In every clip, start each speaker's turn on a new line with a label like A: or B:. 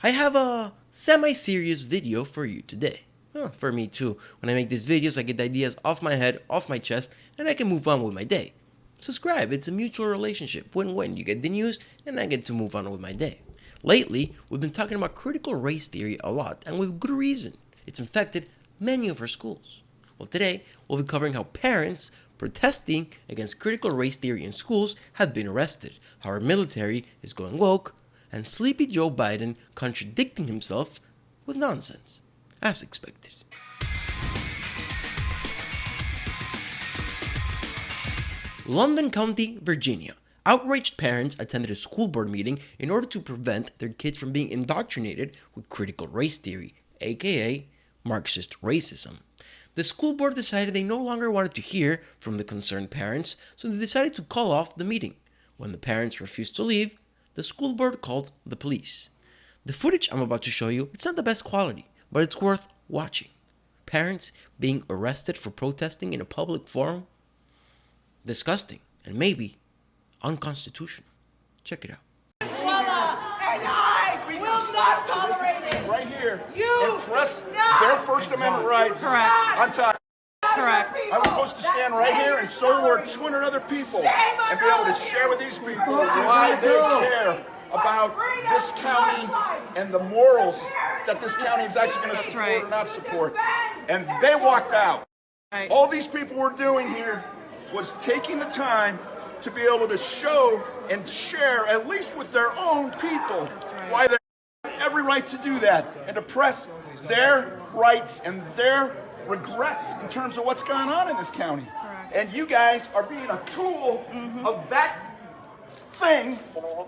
A: I have a semi-serious video for you today. For me too. When I make these videos, I get the ideas off my head, off my chest, and I can move on with my day. Subscribe, it's a mutual relationship. Win-win. You get the news, and I get to move on with my day. Lately, we've been talking about critical race theory a lot, and with good reason. It's infected many of our schools. Well, today, we'll be covering how parents protesting against critical race theory in schools have been arrested, how our military is going woke, and sleepy Joe Biden contradicting himself with nonsense, as expected. Loudon County, Virginia. Outraged parents attended a school board meeting in order to prevent their kids from being indoctrinated with critical race theory, aka marxist racism. The school board decided they no longer wanted to hear from the concerned parents, so they decided to call off the meeting. When the parents refused to leave, the school board called the police. The footage I'm about to show you, it's not the best quality, but it's worth watching. Parents being arrested for protesting in a public forum? Disgusting, and maybe unconstitutional. Check it out.
B: And I will not tolerate it.
C: Right here,
B: You
C: impress
B: not.
C: their First Amendment rights.
D: Correct.
C: I'm tired.
D: Correct.
C: I was supposed to stand right here, and so were 200 other people, and be able to share with these people why they care about this county and the morals that this county is actually going to support
D: right.
C: or not support. And they walked out.
D: Right.
C: All these people were doing here was taking the time to be able to show and share, at least with their own people,
D: right.
C: why they have every right to do that and to press their rights and their regrets in terms of what's going on in this county.
D: Correct.
C: And you guys are being a tool of that thing,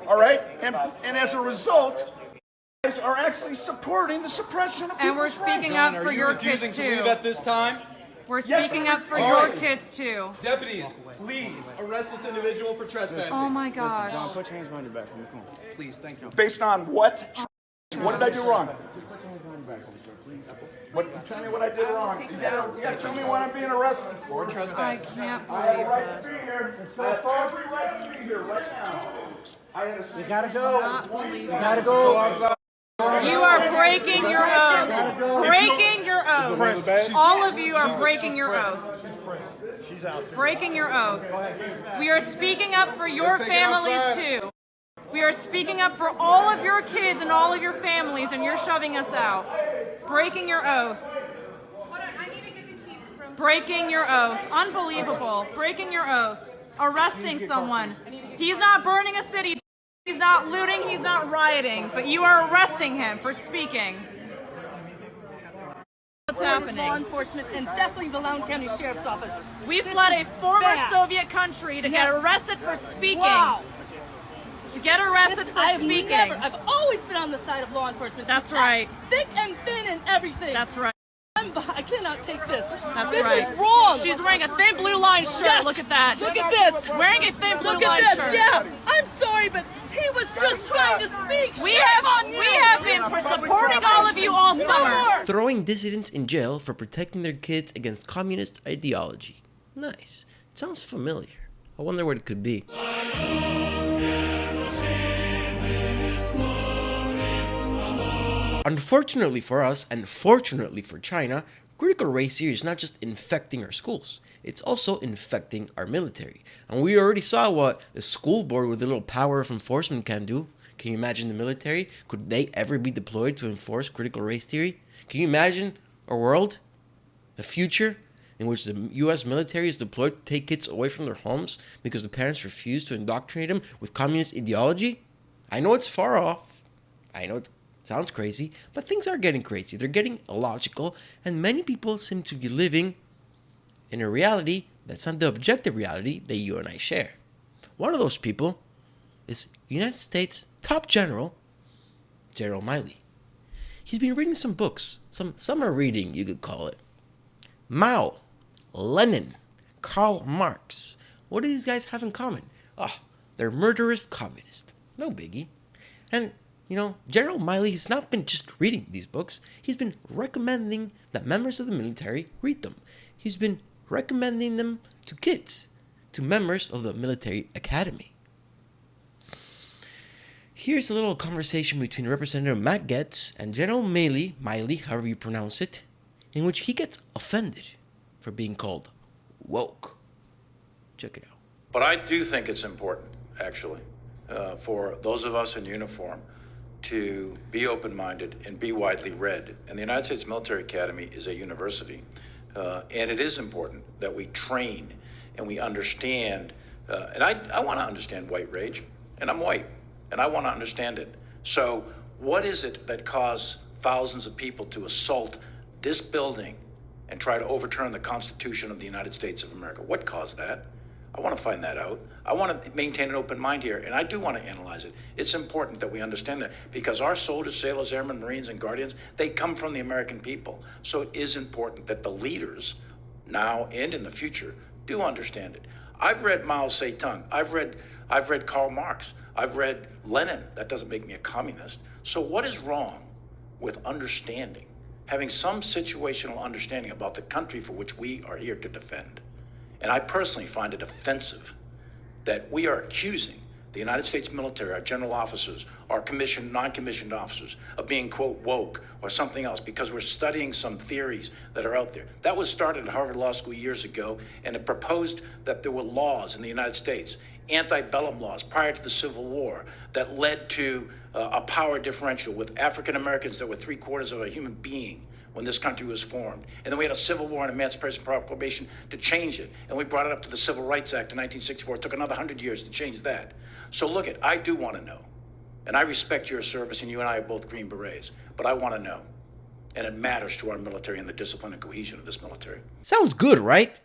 C: all right? And as a result, you guys are actually supporting the suppression of people's
D: And we're speaking
C: rights.
D: up for your kids
E: to
D: too.
E: leave at this time?
D: We're
C: Yes,
D: speaking
C: I'm
D: up for
C: refusing.
D: your
C: All right.
D: kids too.
E: Deputies, please arrest this individual for trespassing.
D: Oh my gosh.
F: John, put your hands behind your back for me. Come on.
E: Please, thank you.
C: Based on what? What did I do wrong?
F: Put your hands behind your back for me, sir, please.
C: Tell me what I did wrong. You gotta tell me what I'm being arrested for.
E: For
D: I
E: trespassing.
D: can't
C: I have a
D: believe
C: right to be
D: this.
C: here. I have every right to be here right now. I had a
F: You gotta go.
D: Not believe
F: You gotta go.
D: You are breaking your oath. Breaking your oath. All of you are breaking your oath. Breaking your oath. We are speaking up for your families too. We are speaking up for all of your kids and all of your families, and you're shoving us out. Breaking your oath. Breaking your oath. Unbelievable. Breaking your oath. Arresting someone. He's not burning a city. He's not looting. He's not rioting. But you are arresting him for speaking. What's happening?
B: Law enforcement and definitely the Loudon County Sheriff's Office.
D: We fled a former
B: bad.
D: Soviet country to get arrested for speaking.
B: Wow.
D: To get arrested for speaking.
B: I've always been on the side of law enforcement.
D: That's right.
B: Thick and thin and everything.
D: That's right.
B: I cannot take this.
D: That's
B: this
D: right.
B: is wrong.
D: She's wearing a thin blue line shirt.
B: Yes.
D: Look at that.
B: Look at this.
D: Wearing a thin blue
B: Look
D: line
B: at this.
D: shirt.
B: Yeah. I'm sorry, but he was just trying to speak.
D: We have been supporting all of you all summer.
A: Throwing dissidents in jail for protecting their kids against communist ideology. Nice. It sounds familiar. I wonder what it could be. Unfortunately for us, and fortunately for China, critical race theory is not just infecting our schools, it's also infecting our military. And we already saw what the school board with a little power of enforcement can do. Can you imagine the military? Could they ever be deployed to enforce critical race theory? Can you imagine a world, a future, in which the US military is deployed to take kids away from their homes because the parents refuse to indoctrinate them with communist ideology? I know it's far off. I know it sounds crazy, but things are getting crazy. They're getting illogical, and many people seem to be living in a reality that's not the objective reality that you and I share. One of those people is United States top general, General Miley. He's been reading some books, some summer reading, you could call it. Mao, Lenin, Karl Marx. What do these guys have in common? They're murderous communists. No biggie. And, you know, General Miley has not been just reading these books. He's been recommending that members of the military read them. He's been recommending them to kids, to members of the military academy. Here's a little conversation between Representative Matt Gaetz and General Miley, however you pronounce it, in which he gets offended for being called woke. Check it out.
G: But I do think it's important, actually, for those of us in uniform to be open-minded and be widely read. And the United States Military Academy is a university, and it is important that we train and we understand. And I want to understand white rage, and I'm white, and I want to understand it. So what is it that caused thousands of people to assault this building and try to overturn the Constitution of the United States of America? What caused that? I want to find that out. I want to maintain an open mind here, and I do want to analyze it. It's important that we understand that, because our soldiers, sailors, airmen, Marines, and Guardians, they come from the American people. So it is important that the leaders, now and in the future, do understand it. I've read Mao Zedong. I've read Karl Marx. I've read Lenin. That doesn't make me a communist. So what is wrong with understanding, having some situational understanding about the country for which we are here to defend? And I personally find it offensive that we are accusing the United States military, our general officers, our commissioned, non-commissioned officers, of being, quote, woke or something else because we're studying some theories that are out there. That was started at Harvard Law School years ago, and it proposed that there were laws in the United States, antebellum laws prior to the Civil War, that led to a power differential with African Americans that were 3/4 of a human being when this country was formed. And then we had a Civil War and Emancipation Proclamation to change it. And we brought it up to the Civil Rights Act in 1964. It took another 100 years to change that. So look, I do want to know. And I respect your service, and you and I are both Green Berets. But I want to know. And it matters to our military and the discipline and cohesion of this military.
A: Sounds good, right?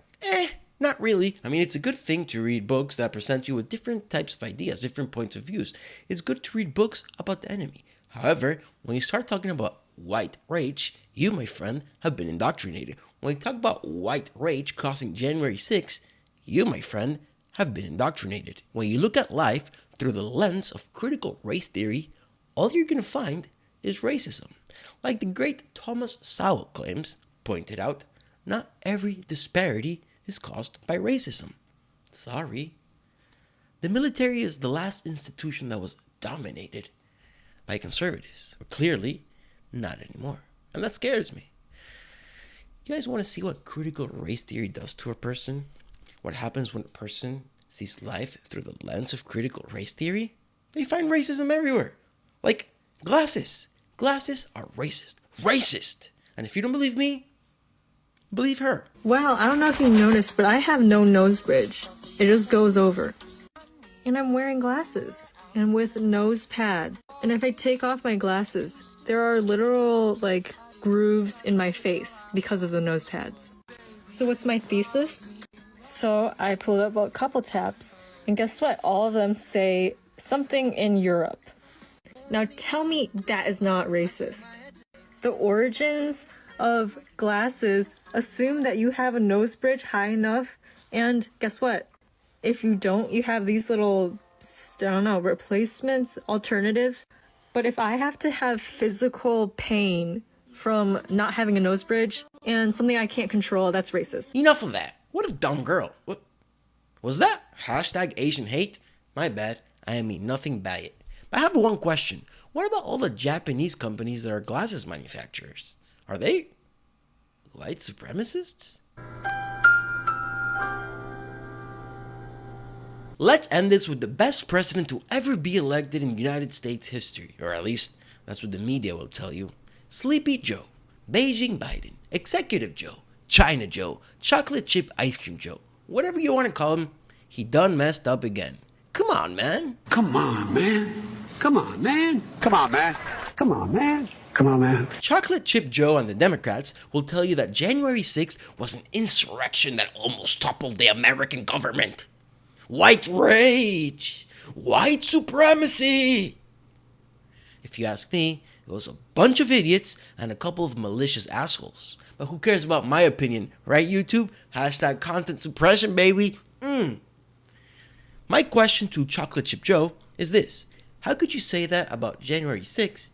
A: Not really. I mean, it's a good thing to read books that present you with different types of ideas, different points of views. It's good to read books about the enemy. However, when you start talking about white rage, you, my friend, have been indoctrinated. When you talk about white rage causing January 6th, you, my friend, have been indoctrinated. When you look at life through the lens of critical race theory, all you're going to find is racism. Like the great Thomas Sowell pointed out, not every disparity is caused by racism. Sorry. The military is the last institution that was dominated by conservatives. But clearly, not anymore. And that scares me. You guys want to see what critical race theory does to a person? What happens when a person sees life through the lens of critical race theory? They find racism everywhere. Like glasses. Glasses are racist. Racist! And if you don't believe me, believe her.
H: Well, I don't know if you noticed, but I have no nose bridge. It just goes over. And I'm wearing glasses. And with nose pads. And if I take off my glasses, there are literal, grooves in my face because of the nose pads. So what's my thesis? So I pulled up a couple tabs, and guess what? All of them say something in Europe. Now tell me that is not racist. The origins of glasses assume that you have a nose bridge high enough, and guess what? If you don't, you have these little, replacements, alternatives. But if I have to have physical pain from not having a nose bridge and something I can't control, that's racist.
A: Enough of that. What a dumb girl. What was that? Hashtag Asian hate? My bad. I mean nothing by it. But I have one question. What about all the Japanese companies that are glasses manufacturers? Are they white supremacists? Let's end this with the best president to ever be elected in United States history. Or at least, that's what the media will tell you. Sleepy Joe, Beijing Biden, Executive Joe, China Joe, Chocolate Chip Ice Cream Joe. Whatever you want to call him, he done messed up again. Come on, man.
I: Come on, man. Come on, man. Come on, man. Come on, man. Come on, man.
A: Chocolate Chip Joe and the Democrats will tell you that January 6th was an insurrection that almost toppled the American government. White rage! White supremacy! If you ask me, it was a bunch of idiots and a couple of malicious assholes. But who cares about my opinion, right, YouTube? Hashtag content suppression, baby. My question to Chocolate Chip Joe is this. How could you say that about January 6th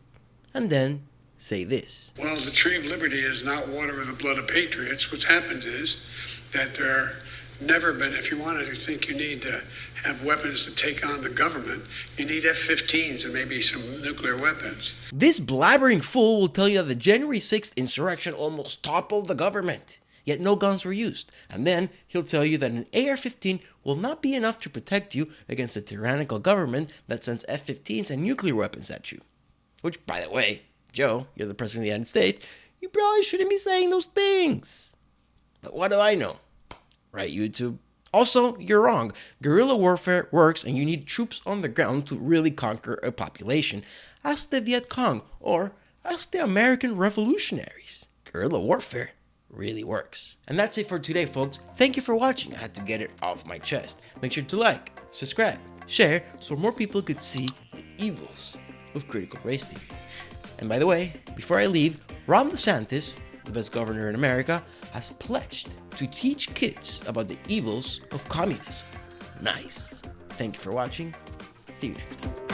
A: and then say this?
J: Well, the tree of liberty is not water with the blood of patriots. What's happened is that there never been, if you want to think you need to have weapons to take on the government. You need F-15s and maybe some nuclear weapons.
A: This blabbering fool will tell you that the January 6th insurrection almost toppled the government, yet no guns were used. And then he'll tell you that an AR-15 will not be enough to protect you against a tyrannical government that sends F-15s and nuclear weapons at you. Which, by the way, Joe, you're the President of the United States, you probably shouldn't be saying those things. But what do I know? Right, YouTube? Also, you're wrong. Guerrilla warfare works and you need troops on the ground to really conquer a population. Ask the Viet Cong or ask the American revolutionaries. Guerrilla warfare really works. And that's it for today, folks. Thank you for watching. I had to get it off my chest. Make sure to like, subscribe, share so more people could see the evils of critical race theory. And by the way, before I leave, Ron DeSantis, the best governor in America, has pledged to teach kids about the evils of communism. Nice. Thank you for watching. See you next time.